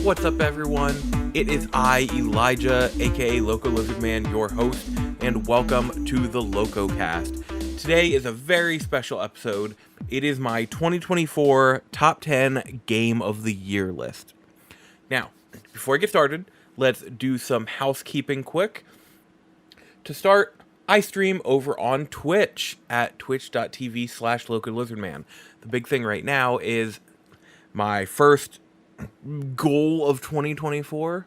What's up, everyone? It is I, Elijah, aka Loco Lizard Man, your host, and welcome to the LocoCast. Today is a very special episode. It is my 2024 Top 10 Game of the Year list. Now, before I get started, let's do some housekeeping quick. To start, I stream over on Twitch at twitch.tv/LocoLizardman. The big thing right now is my first goal of 2024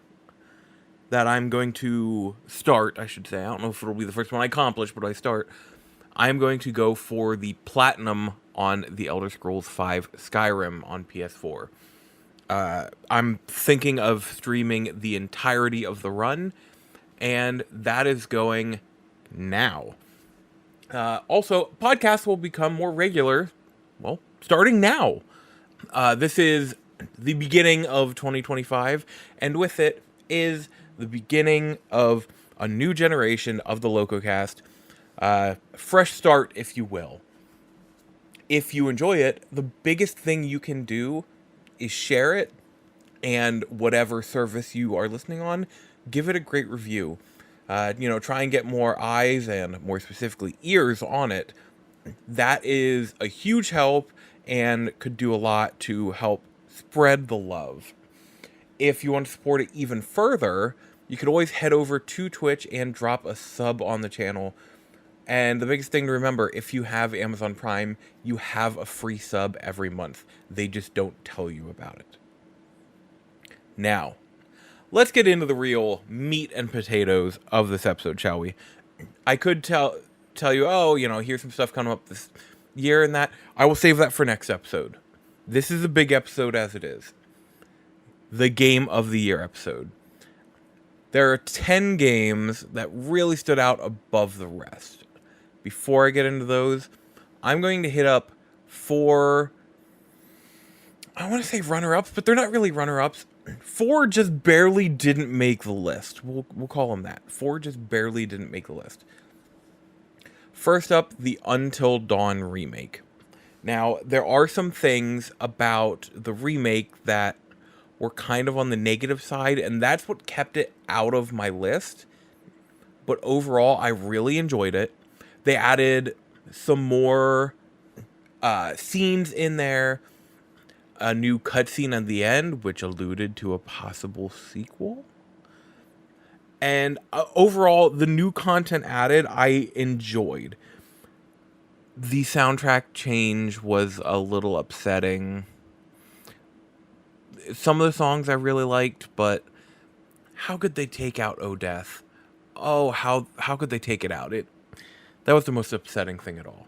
that I'm going to start, I should say. I don't know if it'll be the first one I accomplish, but I start. I'm going to go for the Platinum on the Elder Scrolls V Skyrim on PS4. I'm thinking of streaming the entirety of the run, and that is going now. Also, podcasts will become more regular, well, starting now. This is the beginning of 2025, and with it is the beginning of a new generation of the LocoCast. Fresh start, if you will. If you enjoy it, the biggest thing you can do is share it, and whatever service you are listening on, give it a great review. Try and get more eyes and more specifically ears on it. That is a huge help and could do a lot to help spread the love. If you want to support it even further, you could always head over to Twitch and drop a sub on the channel. And the biggest thing to remember, if you have Amazon Prime, you have a free sub every month. They just don't tell you about it. Now, let's get into the real meat and potatoes of this episode, shall we? I could tell you, here's some stuff coming up this year and that. I will save that for next episode. This is a big episode as it is. The Game of the Year episode. There are 10 games that really stood out above the rest. Before I get into those, I'm going to hit up 4, I want to say runner-ups, but they're not really runner-ups. 4 just barely didn't make the list. We'll call them that. 4 just barely didn't make the list. First up, the Until Dawn remake. Now, there are some things about the remake that were kind of on the negative side, and that's what kept it out of my list. But overall, I really enjoyed it. They added some more scenes in there, a new cutscene at the end, which alluded to a possible sequel. And overall, the new content added, I enjoyed. The soundtrack change was a little upsetting. Some of the songs I really liked, but how could they take out Oh Death? Oh, how could they take it out? That was the most upsetting thing at all.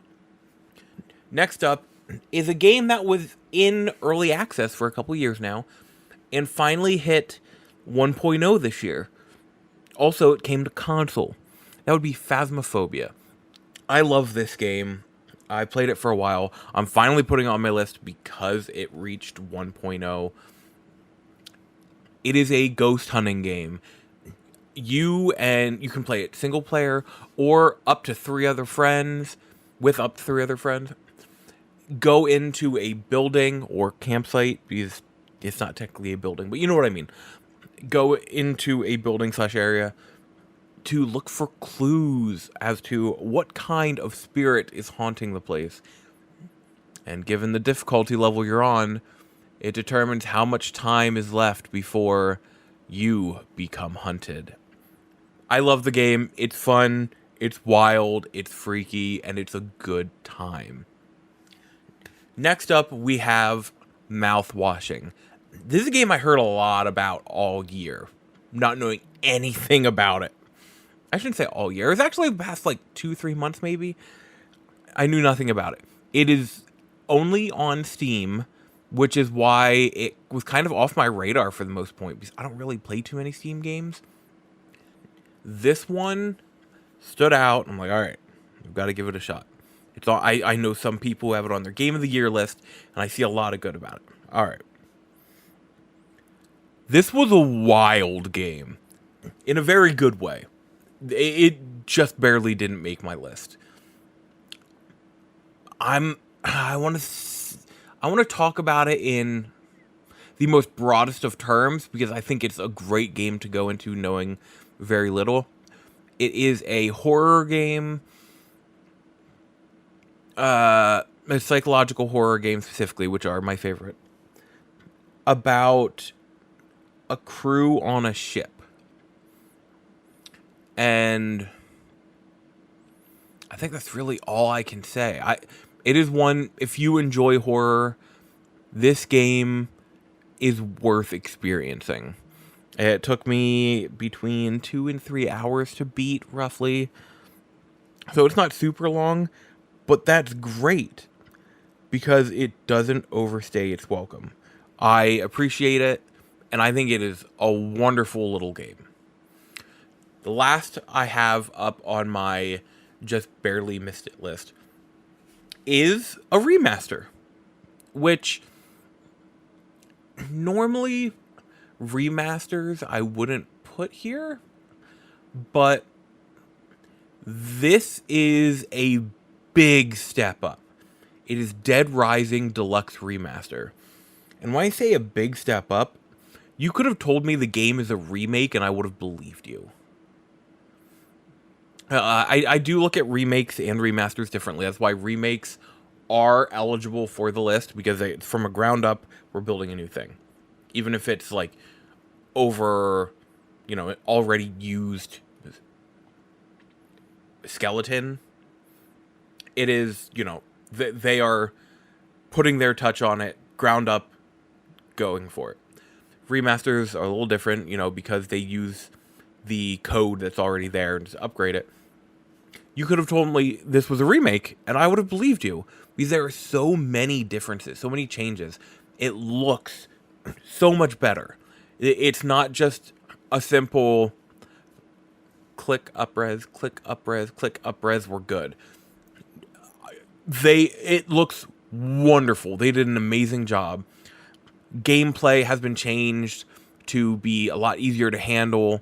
Next up is a game that was in early access for a couple years now, and finally hit 1.0 this year. Also, it came to console. That would be Phasmophobia. I love this game. I played it for a while. I'm finally putting it on my list because it reached 1.0. It is a ghost hunting game. You can play it single player or up to 3 other friends, with up to 3 other friends. Go into a building or campsite, because it's not technically a building, but you know what I mean. Go into a building / area to look for clues as to what kind of spirit is haunting the place. And given the difficulty level you're on, it determines how much time is left before you become hunted. I love the game. It's fun, it's wild, it's freaky, and it's a good time. Next up, we have Mouthwashing. This is a game I heard a lot about all year, not knowing anything about it. I shouldn't say all year. It was actually the past 2-3 months maybe. I knew nothing about it. It is only on Steam, which is why it was kind of off my radar for the most part, because I don't really play too many Steam games. This one stood out. I'm like, all right, I've got to give it a shot. It's all, I know some people who have it on their Game of the Year list, and I see a lot of good about it. All right. This was a wild game, in a very good way. It just barely didn't make my list. I want to talk about it in the most broadest of terms because I think it's a great game to go into knowing very little. It is a horror game, a psychological horror game specifically, which are my favorite, about a crew on a ship. And I think that's really all I can say. It is one, if you enjoy horror, this game is worth experiencing. It took me between 2 and 3 hours to beat, roughly. So it's not super long, but that's great because it doesn't overstay its welcome. I appreciate it, and I think it is a wonderful little game. The last I have up on my just barely missed it list is a remaster, which normally remasters I wouldn't put here, but this is a big step up. It is Dead Rising Deluxe Remaster. And when I say a big step up, you could have told me the game is a remake and I would have believed you. I do look at remakes and remasters differently. That's why remakes are eligible for the list, because it's from a ground up, we're building a new thing. Even if it's like over, already used skeleton, it is, they are putting their touch on it, ground up, going for it. Remasters are a little different, because they use the code that's already there and just upgrade it. You could have told me this was a remake, and I would have believed you, because there are so many differences, so many changes. It looks so much better. It's not just a simple click upres, click upres, click upres, we're good. It looks wonderful. They did an amazing job. Gameplay has been changed to be a lot easier to handle.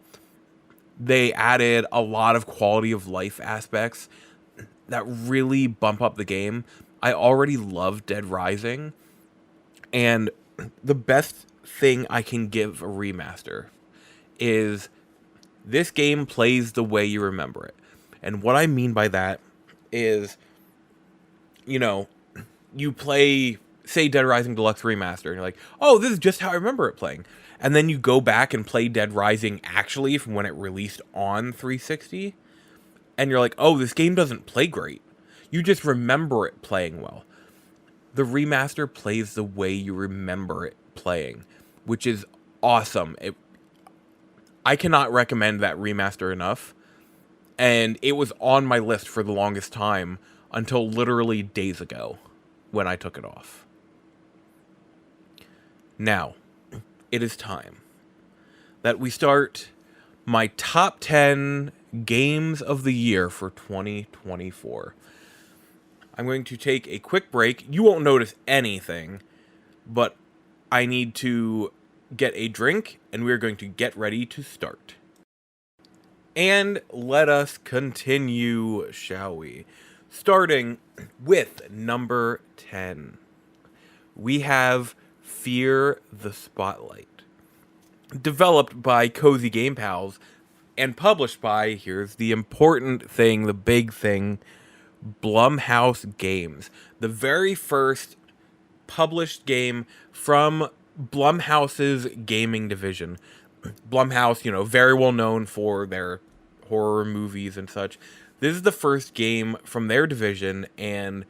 They added a lot of quality of life aspects that really bump up the game. I already love Dead Rising, and the best thing I can give a remaster is this game plays the way you remember it. And what I mean by that is, you play, say, Dead Rising Deluxe Remaster, and you're like, oh, this is just how I remember it playing. And then you go back and play Dead Rising actually from when it released on 360, and you're like, oh, this game doesn't play great. You just remember it playing well. The remaster plays the way you remember it playing, which is awesome. I cannot recommend that remaster enough, and it was on my list for the longest time until literally days ago when I took it off. Now, it is time that we start my top 10 games of the year for 2024. I'm going to take a quick break. You won't notice anything, but I need to get a drink, and we're going to get ready to start. And let us continue, shall we? Starting with number 10. We have Fear the Spotlight. Developed by Cozy Game Pals and published by, here's the important thing, the big thing, Blumhouse Games. The very first published game from Blumhouse's gaming division. Blumhouse, very well known for their horror movies and such. This is the first game from their division, and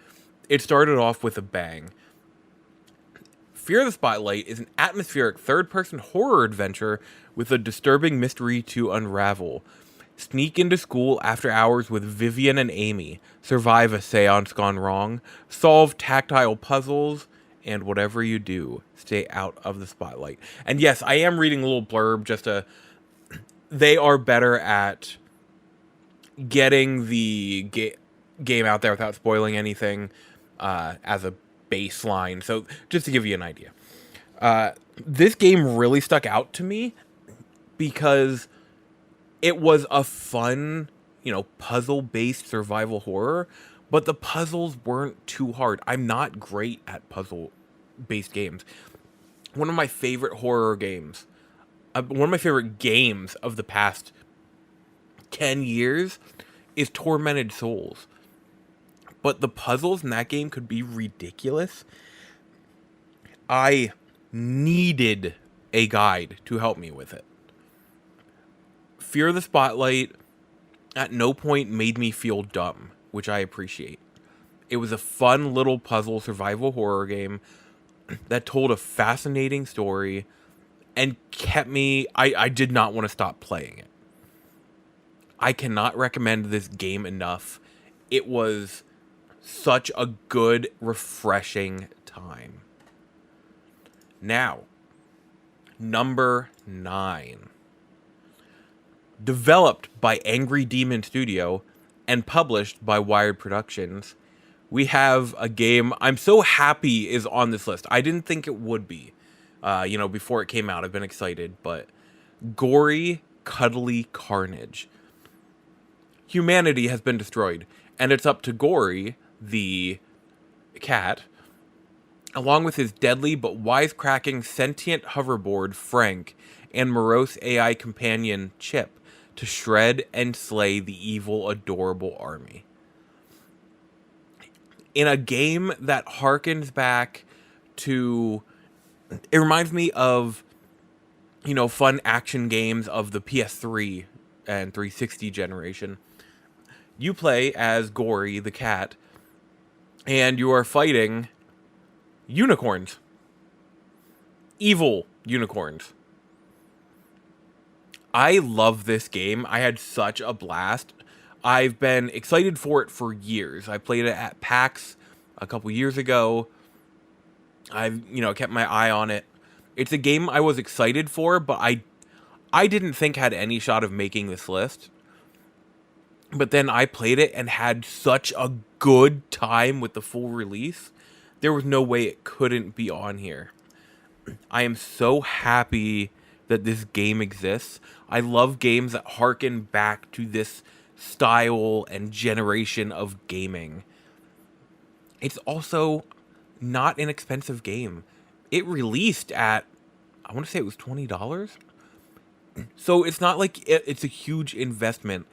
it started off with a bang. Fear the Spotlight is an atmospheric third-person horror adventure with a disturbing mystery to unravel. Sneak into school after hours with Vivian and Amy, survive a seance gone wrong, solve tactile puzzles, and whatever you do, stay out of the spotlight. And yes, I am reading a little blurb they are better at getting the game out there without spoiling anything as a baseline. So just to give you an idea. This game really stuck out to me because it was a fun, puzzle-based survival horror, but the puzzles weren't too hard. I'm not great at puzzle-based games. one of my favorite horror games, one of my favorite games of the past 10 years is Tormented Souls. But the puzzles in that game could be ridiculous. I needed a guide to help me with it. Fear the Spotlight at no point made me feel dumb, which I appreciate. It was a fun little puzzle survival horror game that told a fascinating story and kept me... I did not want to stop playing it. I cannot recommend this game enough. It was such a good, refreshing time. Now, number 9. Developed by Angry Demon Studio and published by Wired Productions, we have a game I'm so happy is on this list. I didn't think it would be. Before it came out, I've been excited, but Gory, Cuddly Carnage. Humanity has been destroyed, and it's up to Gory, the cat, along with his deadly but wisecracking sentient hoverboard, Frank, and morose AI companion, Chip, to shred and slay the evil, adorable army. In a game that harkens back to... It reminds me of, fun action games of the PS3 and 360 generation. You play as Gory, the cat, and you are fighting unicorns. Evil unicorns. I love this game. I had such a blast. I've been excited for it for years. I played it at PAX a couple years ago. I've, kept my eye on it. It's a game I was excited for, but I didn't think had any shot of making this list. But then I played it and had such a good time with the full release. There was no way it couldn't be on here. I am so happy that this game exists. I love games that harken back to this style and generation of gaming. It's also not an expensive game. It released at, I want to say it was $20. So it's not like it's a huge investment.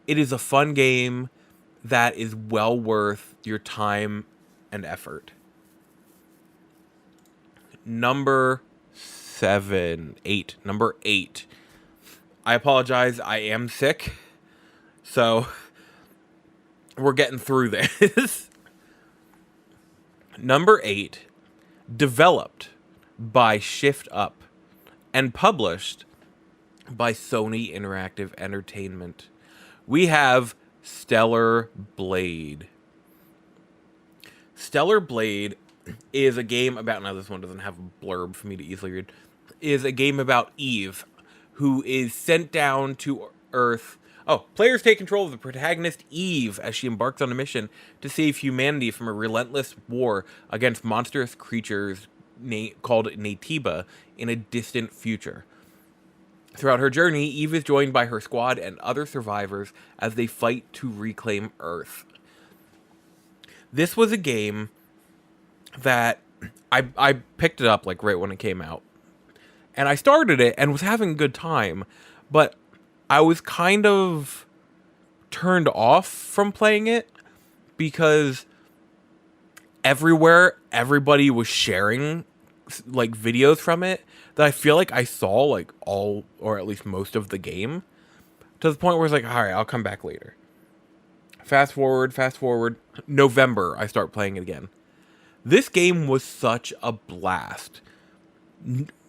It is a fun game that is well worth your time and effort. Number 8. I apologize, I am sick. So, we're getting through this. Number 8, developed by Shift Up and published by Sony Interactive Entertainment. We have Stellar Blade. Stellar Blade is a game about... Now, this one doesn't have a blurb for me to easily read. Is a game about Eve, who is sent down to Earth... players take control of the protagonist Eve as she embarks on a mission to save humanity from a relentless war against monstrous creatures called Natiba in a distant future. Throughout her journey, Eve is joined by her squad and other survivors as they fight to reclaim Earth. This was a game that I picked it up right when it came out. And I started it and was having a good time, but I was kind of turned off from playing it because everywhere everybody was sharing videos from it that I feel like I saw all or at least most of the game, to the point where it's all right, I'll come back later. Fast forward, November, I start playing it again. This game was such a blast.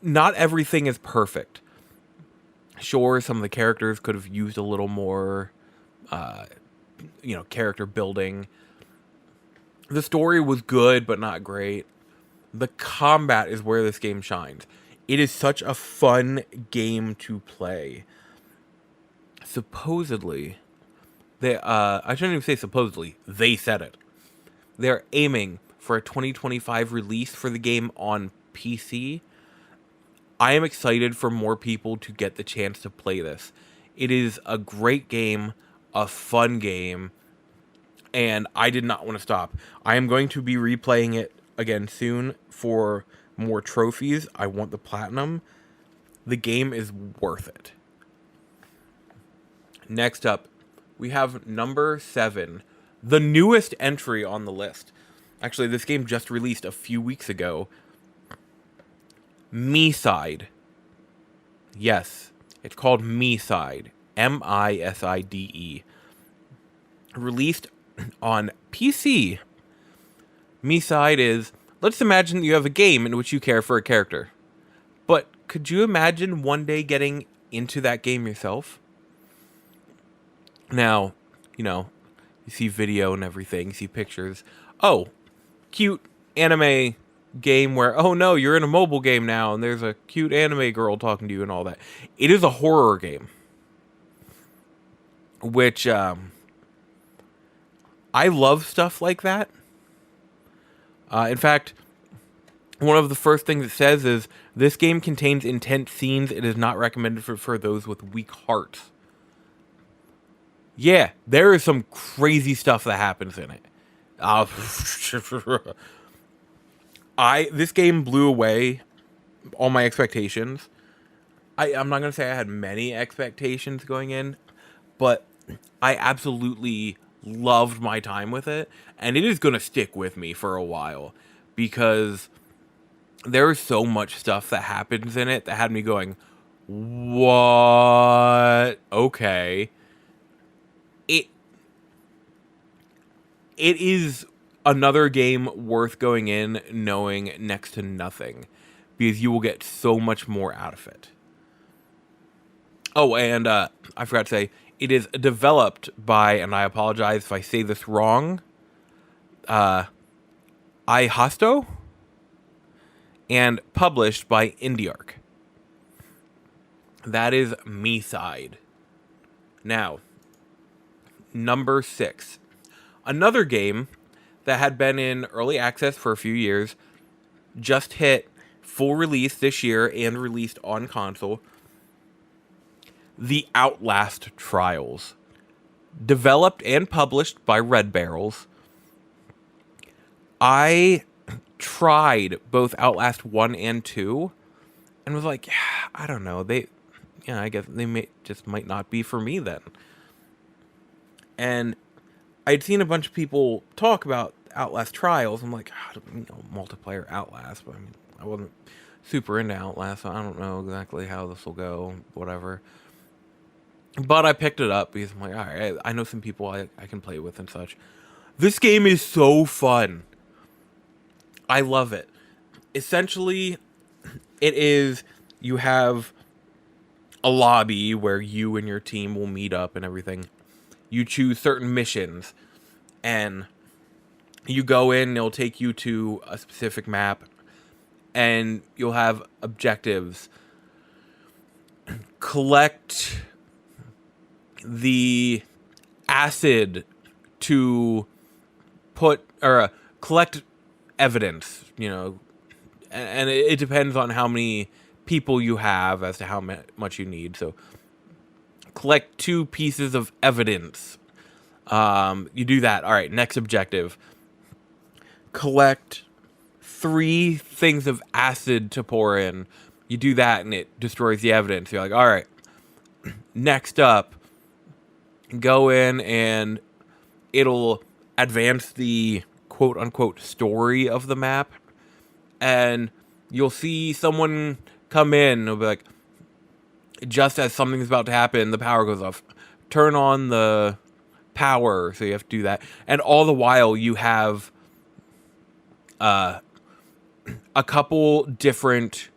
Not everything is perfect. Sure, some of the characters could have used a little more, character building. The story was good, but not great. The combat is where this game shines. It is such a fun game to play. Supposedly, I shouldn't even say supposedly, they said it. They're aiming for a 2025 release for the game on PC. I am excited for more people to get the chance to play this. It is a great game, a fun game, and I did not want to stop. I am going to be replaying it again soon for more trophies. I want the platinum. The game is worth it. Next up, we have number 7, the newest entry on the list. Actually, this game just released a few weeks ago. Me-Side. Yes, it's called Me-Side. M-I-S-I-D-E. Released on PC. Me-Side is, let's imagine you have a game in which you care for a character. But could you imagine one day getting into that game yourself? Now, you see video and everything, you see pictures. Oh, cute anime game where, oh no, you're in a mobile game now and there's a cute anime girl talking to you and all that. It is a horror game. Which, I love stuff like that. In fact, one of the first things it says is, this game contains intense scenes. It is not recommended for those with weak hearts. Yeah, there is some crazy stuff that happens in it. This game blew away all my expectations. I'm not going to say I had many expectations going in, but I absolutely loved my time with it, and it is going to stick with me for a while, because there is so much stuff that happens in it that had me going, what? Okay. It is another game worth going in knowing next to nothing, because you will get so much more out of it. Oh, and I forgot to say, it is developed by, and I apologize if I say this wrong, iHosto, and published by IndieArc. That is Me-Side. Now, number 6. Another game that had been in early access for a few years, just hit full release this year and released on console. The Outlast Trials. Developed and published by Red Barrels. I tried both Outlast 1 and 2 and was like, I don't know, I guess they might not be for me then. And I'd seen a bunch of people talk about Outlast Trials. I'm like, multiplayer Outlast, but I wasn't super into Outlast, so I don't know exactly how this will go, whatever. But I picked it up because I'm like, alright, I know some people I can play with and such. This game is so fun. I love it. Essentially, it is, you have a lobby where you and your team will meet up and everything. You choose certain missions, and you go in, and it'll take you to a specific map, and you'll have objectives. Collect the acid to collect evidence, and it depends on how many people you have as to how much you need. So collect 2 pieces of evidence. You do that. All right, next objective. Collect 3 things of acid to pour in. You do that and it destroys the evidence. You're like, all right, next up, go in and it'll advance the quote-unquote story of the map. And you'll see someone come in and it'll be like, just as something's about to happen, the power goes off. Turn on the power, so you have to do that. And all the while, you have a couple different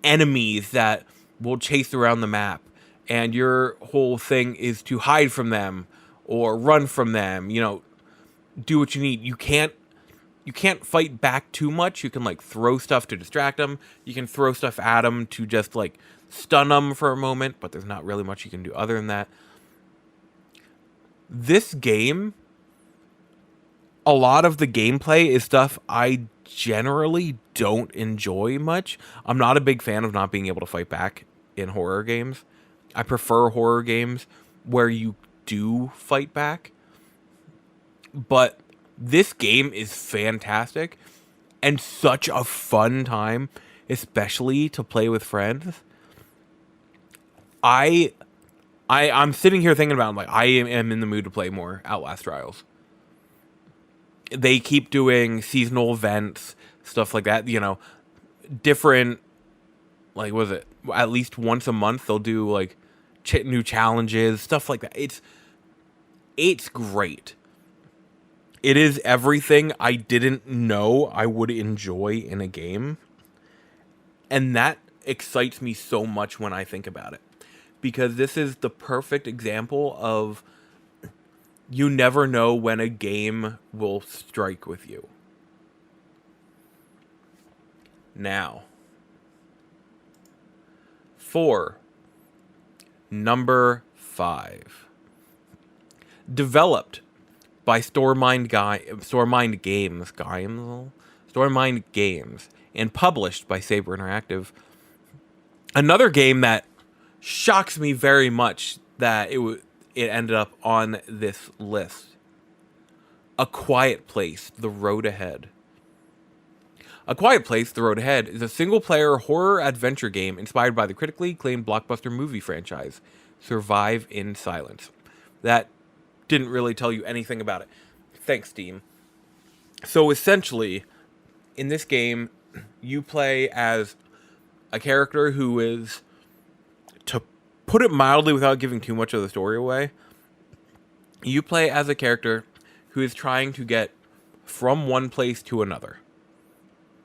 enemies that will chase around the map. And your whole thing is to hide from them or run from them. Do what you need. You can't fight back too much. You can throw stuff to distract them. You can throw stuff at them to just stun them for a moment, but there's not really much you can do other than that. This game, a lot of the gameplay is stuff I generally don't enjoy much. I'm not a big fan of not being able to fight back in horror games. I prefer horror games where you do fight back. But this game is fantastic, and such a fun time, especially to play with friends. I'm sitting here thinking about, like, I am in the mood to play more Outlast Trials. They keep doing seasonal events, stuff like that, different, like, what is it? At least once a month they'll do, like, new challenges, stuff like that. It's great. It is everything I didn't know I would enjoy in a game. And that excites me so much when I think about it. Because this is the perfect example of you never know when a game will strike with you. Now, for number 5. Developed by Storemind Games, and published by Saber Interactive. Another game that shocks me very much that it ended up on this list. A Quiet Place: The Road Ahead. A Quiet Place: The Road Ahead is a single-player horror adventure game inspired by the critically acclaimed blockbuster movie franchise, Survive in Silence. That didn't really tell you anything about it. Thanks, Steam. So essentially, in this game, you play as a character who is, to put it mildly without giving too much of the story away, you play as a character who is trying to get from one place to another.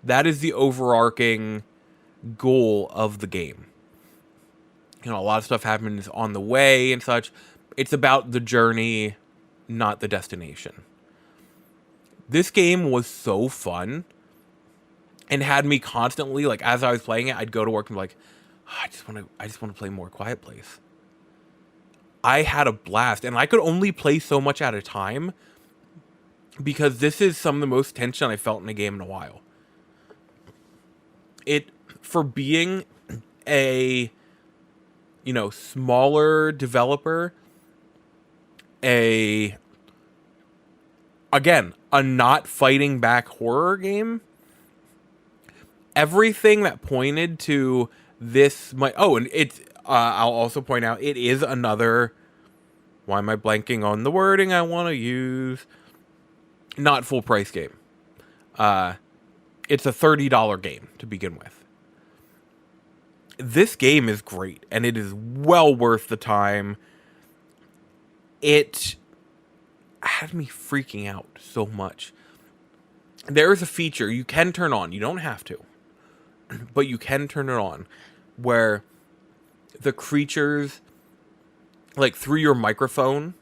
That is the overarching goal of the game. A lot of stuff happens on the way and such. It's about the journey, not the destination. This game was so fun and had me constantly, like, as I was playing it, I'd go to work and be like, I just want to play more Quiet Place. I had a blast, and I could only play so much at a time because this is some of the most tension I felt in a game in a while. For being a, smaller developer, a not fighting back horror game, everything that pointed to this and it's, I'll also point out, it is another, why am I blanking on the wording I want to use? Not full price game. It's a $30 game to begin with. This game is great, and it is well worth the time. It had me freaking out so much. There is a feature you can turn on. You don't have to, but you can turn it on, where the creatures, like, through your microphone,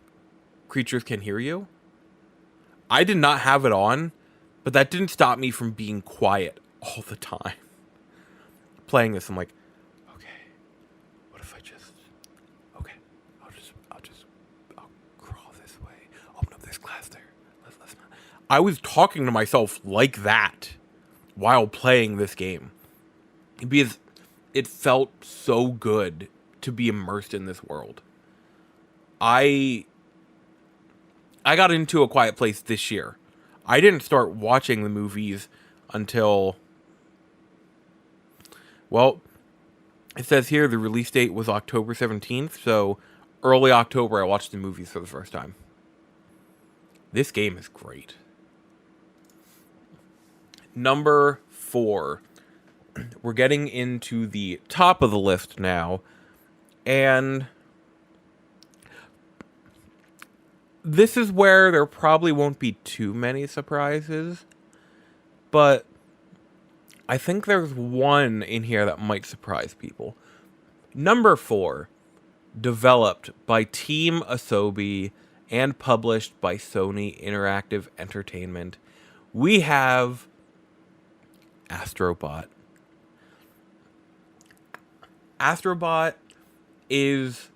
creatures can hear you. I did not have it on, but that didn't stop me from being quiet all the time. Playing this, I'm like, what if I'll crawl this way, open up this glass there. Let's not. I was talking to myself like that while playing this game, because it felt so good to be immersed in this world. I got into A Quiet Place this year. I didn't start watching the movies until, well, it says here the release date was October 17th, so early October I watched the movies for the first time. This game is great. Number 4. We're getting into the top of the list now, and this is where there probably won't be too many surprises, but I think there's one in here that might surprise people. Number 4, developed by Team Asobi and published by Sony Interactive Entertainment, we have Astrobot. Astrobot is,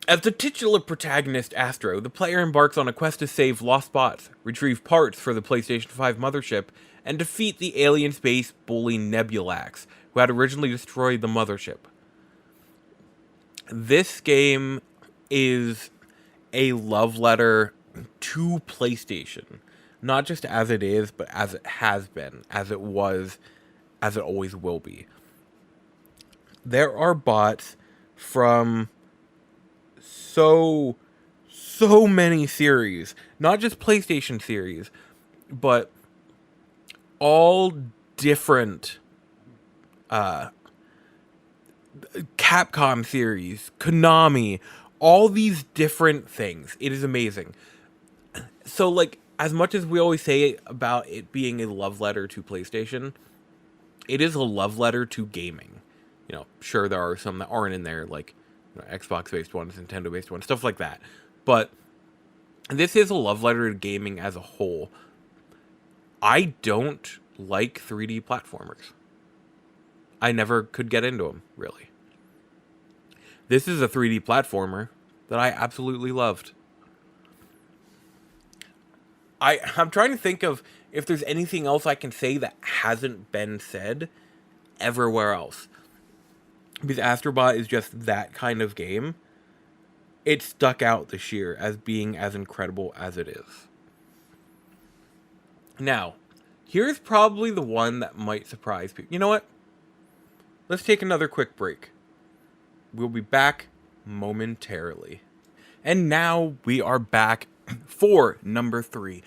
as the titular protagonist Astro, the player embarks on a quest to save lost bots, retrieve parts for the PlayStation 5 mothership, and defeat the alien space bully Nebulax, who had originally destroyed the mothership. This game is a love letter to PlayStation. Not just as it is, but as it has been, as it was, as it always will be. There are bots from so many series, not just PlayStation series, but all different Capcom series, Konami, all these different things. It is amazing. So, like, as much as we always say about it being a love letter to PlayStation, it is a love letter to gaming. You know, sure, there are some that aren't in there, like, you know, Xbox-based ones, Nintendo-based ones, stuff like that. But this is a love letter to gaming as a whole. I don't like 3D platformers. I never could get into them, really. This is a 3D platformer that I absolutely loved. I'm trying to think of if there's anything else I can say that hasn't been said everywhere else. Because Astrobot is just that kind of game. It stuck out this year as being as incredible as it is. Now, here's probably the one that might surprise people. You know what? Let's take another quick break. We'll be back momentarily. And now we are back for number 3.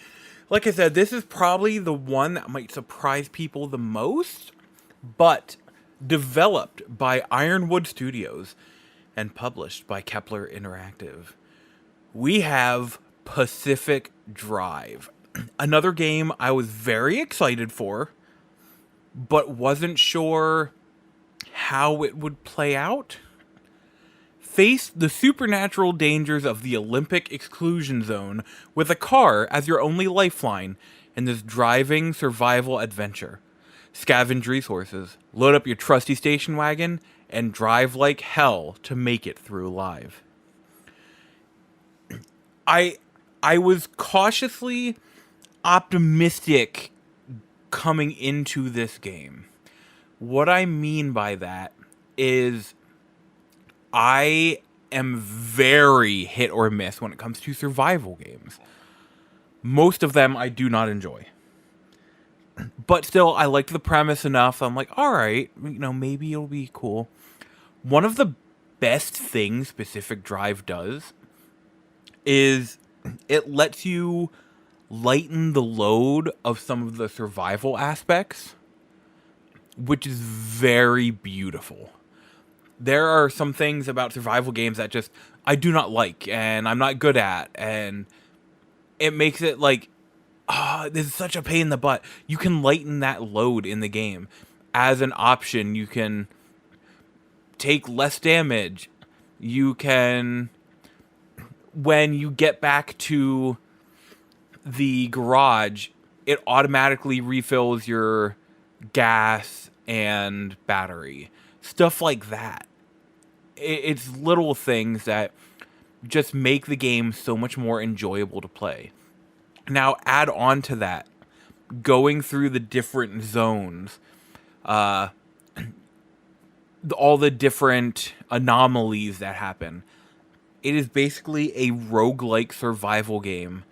Like I said, this is probably the one that might surprise people the most, but developed by Ironwood Studios and published by Kepler Interactive. We have Pacific Drive. Another game I was very excited for, but wasn't sure how it would play out. Face the supernatural dangers of the Olympic exclusion zone with a car as your only lifeline in this driving survival adventure. Scavenge resources, load up your trusty station wagon, and drive like hell to make it through alive. I was cautiously optimistic coming into this game. What I mean by that is I am very hit or miss when it comes to survival games. Most of them I do not enjoy. But still, I liked the premise enough. I'm like, alright, you know, maybe it'll be cool. One of the best things Pacific Drive does is it lets you lighten the load of some of the survival aspects, which is very beautiful. There are some things about survival games that just I do not like and I'm not good at, and it makes it like, this is such a pain in the butt. You can lighten that load in the game. As an option, you can take less damage. You can, when you get back to the garage, it automatically refills your gas and battery. Stuff like that. It's little things that just make the game so much more enjoyable to play. Now, add on to that, going through the different zones, all the different anomalies that happen. It is basically a roguelike survival game,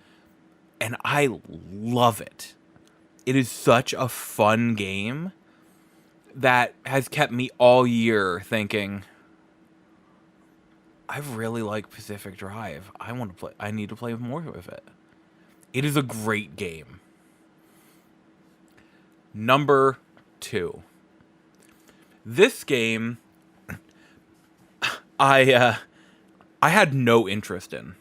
and I love it. It is such a fun game that has kept me all year thinking, I really like Pacific Drive. I need to play more with it. It is a great game. Number 2. This game, I had no interest in.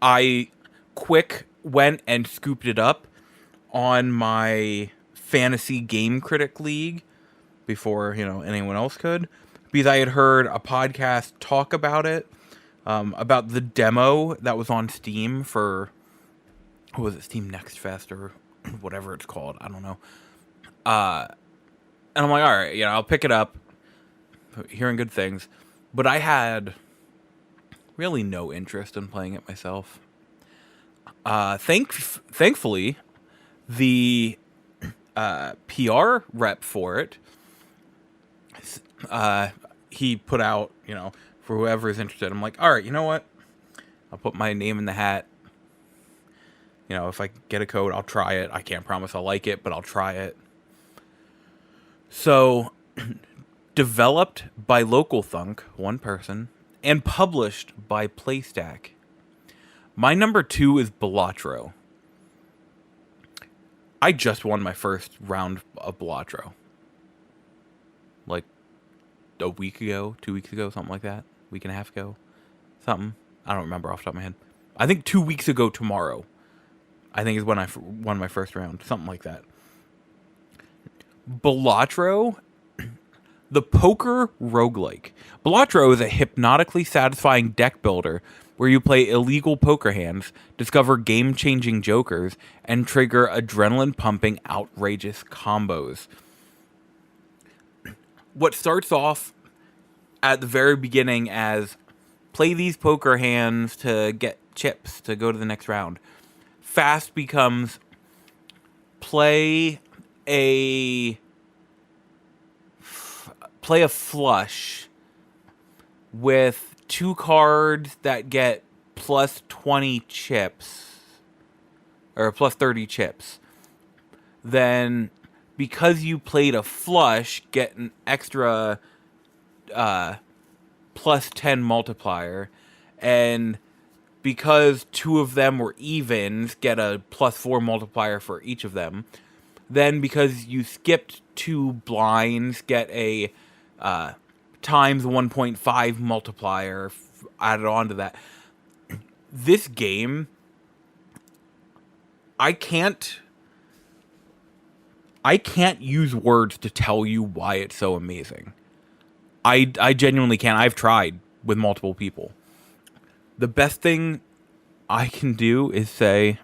I quick went and scooped it up on my fantasy game critic league before, you know, anyone else could, because I had heard a podcast talk about it, about the demo that was on Steam for, what was it, Steam Next Fest or whatever it's called, I don't know. And I'm like, all right, you know, I'll pick it up, hearing good things, but I had really no interest in playing it myself. Thankfully, the PR rep for it, he put out, you know, for whoever is interested. I'm like, all right, you know what? I'll put my name in the hat. if I get a code, I'll try it. I can't promise I'll like it, but I'll try it. So, developed by LocalThunk, one person, and published by PlayStack. My number 2 is Balatro. I just won my first round of Balatro. Like a week ago, 2 weeks ago, something like that. Week and a half ago. Something. I don't remember off the top of my head. I think 2 weeks ago tomorrow, I think is when I won my first round. Something like that. Balatro, the poker roguelike. Balatro is a hypnotically satisfying deck builder where you play illegal poker hands, discover game-changing jokers, and trigger adrenaline-pumping, outrageous combos. What starts off at the very beginning as play these poker hands to get chips to go to the next round, fast becomes play a flush with 2 cards that get plus 20 chips or plus 30 chips. Then because you played a flush, get an extra plus 10 multiplier, and because 2 of them were evens, get a plus 4 multiplier for each of them. Then because you skipped 2 blinds, get a times 1.5 multiplier added on to that. This game, I can't use words to tell you why it's so amazing. I genuinely can't. I've tried with multiple people. The best thing I can do is say,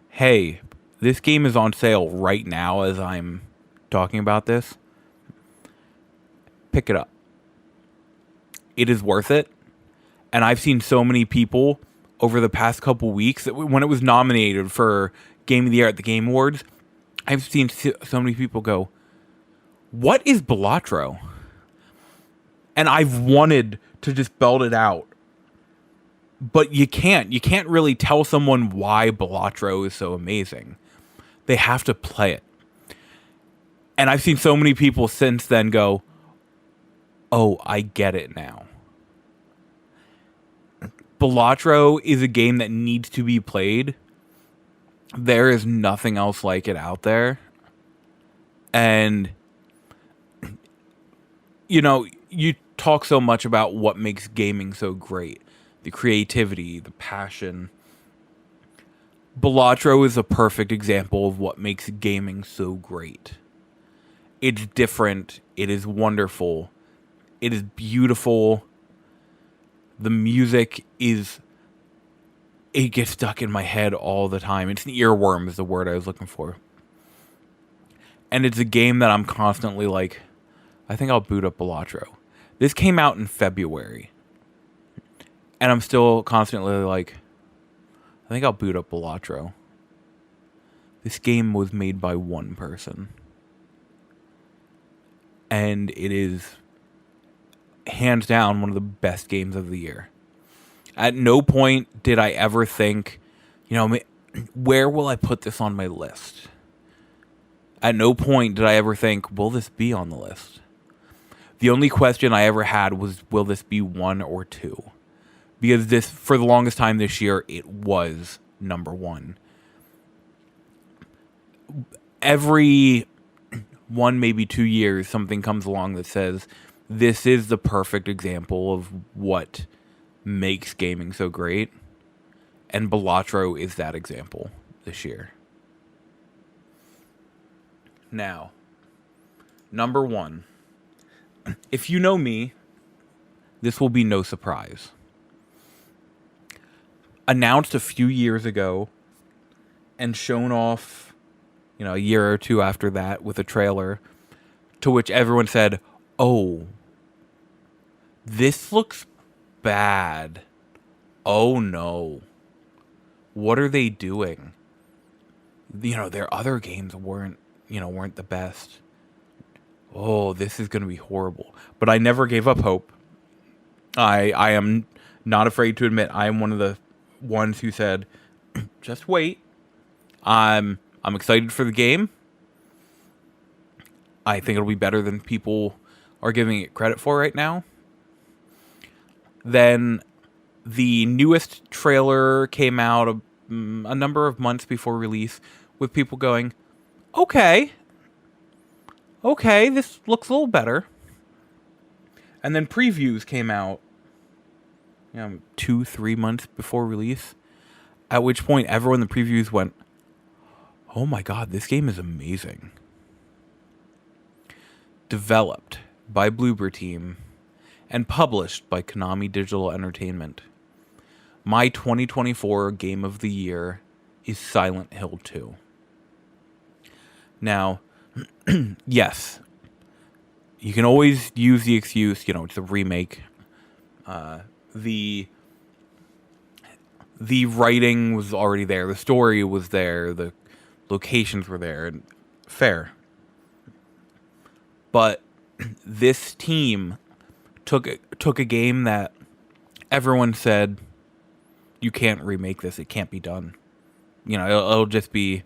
hey, this game is on sale right now as I'm talking about this. Pick it up. It is worth it. And I've seen so many people over the past couple weeks, that when it was nominated for Game of the Year at the Game Awards, I've seen so many people go, what is Balatro? And I've wanted to just belt it out. But you can't. You can't really tell someone why Balatro is so amazing. They have to play it. And I've seen so many people since then go, oh, I get it now. Balatro is a game that needs to be played. There is nothing else like it out there. And, you talk so much about what makes gaming so great. The creativity, the passion. Balatro is a perfect example of what makes gaming so great. It's different. It is wonderful. It is beautiful. The music it gets stuck in my head all the time. It's an earworm is the word I was looking for. And it's a game that I'm constantly like, I think I'll boot up Balatro. This came out in February. And I'm still constantly like, I think I'll boot up Balatro. This game was made by one person. And it is hands down one of the best games of the year. At no point did I ever think, where will I put this on my list? At no point did I ever think, will this be on the list? The only question I ever had was, will this be 1 or 2? Because this, for the longest time this year, it was number 1. Every 1, maybe 2 years, something comes along that says, this is the perfect example of what makes gaming so great. And Balatro is that example this year. Now, number 1. If you know me, this will be no surprise. Announced a few years ago and shown off, a year or 2 after that with a trailer, to which everyone said, oh, this looks bad. Oh no. What are they doing? Their other games weren't the best. Oh, this is going to be horrible. But I never gave up hope. I am not afraid to admit I am one of the ones who said, just wait. I'm excited for the game. I think it'll be better than people are giving it credit for right now. Then the newest trailer came out a number of months before release, with people going, okay, this looks a little better. And then previews came out 2-3 months before release, at which point everyone in the previews went, oh my god, this game is amazing. Developed by Bloober Team and published by Konami Digital Entertainment. My 2024 game of the year is Silent Hill 2. Now, yes, you can always use the excuse, it's a remake. The writing was already there, the story was there, the locations were there, and fair. But this team took a game that everyone said, you can't remake this, it can't be done. It'll just be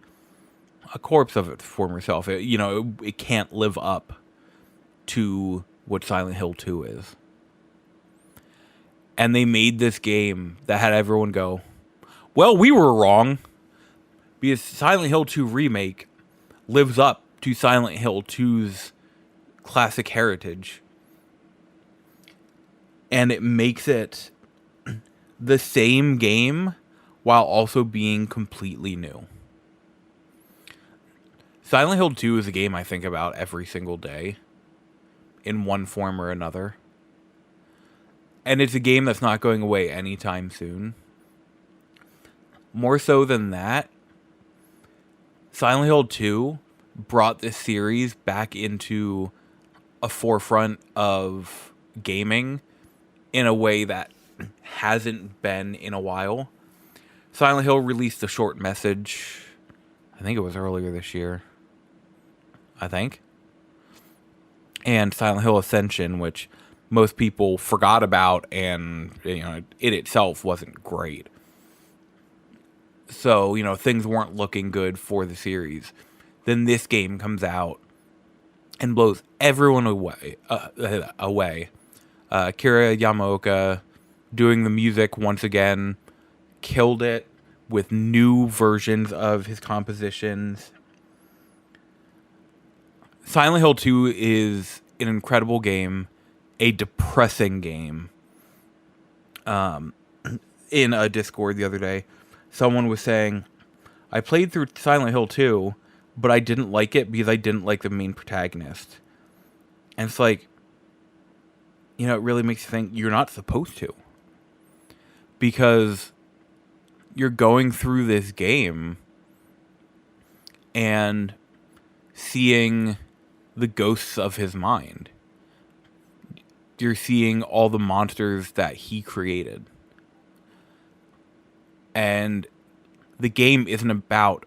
a corpse of its former self. It can't live up to what Silent Hill 2 is. And they made this game that had everyone go, well, we were wrong. Because Silent Hill 2 Remake lives up to Silent Hill 2's classic heritage. And it makes it the same game while also being completely new. Silent Hill 2 is a game I think about every single day in one form or another. And it's a game that's not going away anytime soon. More so than that, Silent Hill 2 brought this series back into a forefront of gaming in a way that hasn't been in a while. Silent Hill released a short message, I think it was earlier this year. And Silent Hill Ascension, which most people forgot about, and it itself wasn't great. So, things weren't looking good for the series. Then this game comes out and blows everyone away. Akira Yamaoka doing the music once again, killed it with new versions of his compositions. Silent Hill 2 is an incredible game, a depressing game. In a Discord the other day, someone was saying, I played through Silent Hill 2, but I didn't like it because I didn't like the main protagonist. And it's like, it really makes you think you're not supposed to. Because you're going through this game and seeing the ghosts of his mind. You're seeing all the monsters that he created. And the game isn't about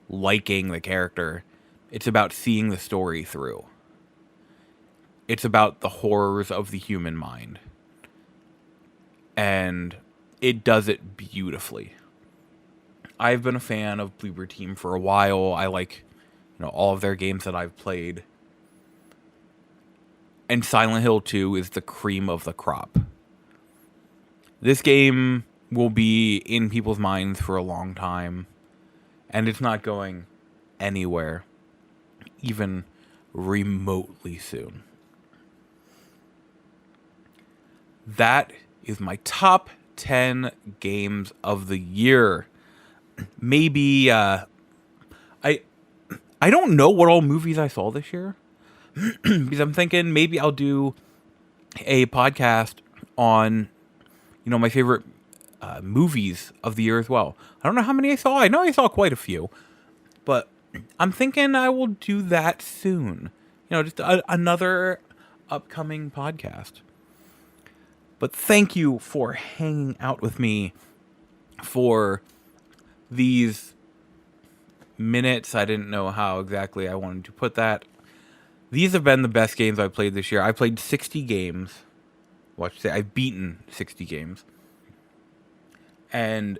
liking the character. It's about seeing the story through. It's about the horrors of the human mind. And it does it beautifully. I've been a fan of Bloober Team for a while. I like, all of their games that I've played. And Silent Hill 2 is the cream of the crop. This game will be in people's minds for a long time. And it's not going anywhere, even remotely soon. That is my top 10 games of the year. Maybe, I don't know what all movies I saw this year. Because I'm thinking maybe I'll do a podcast on, my favorite movies of the year as well. I don't know how many I saw. I know I saw quite a few. But I'm thinking I will do that soon. Just another upcoming podcast. But thank you for hanging out with me for these minutes. I didn't know how exactly I wanted to put that. These have been the best games I've played this year. I played 60 games. Well, I should say I've beaten 60 games. And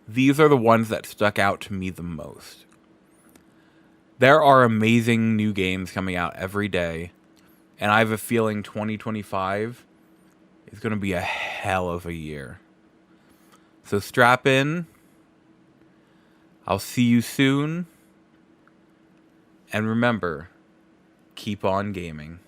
these are the ones that stuck out to me the most. There are amazing new games coming out every day, and I have a feeling 2025 is going to be a hell of a year. So strap in. I'll see you soon. And remember, keep on gaming.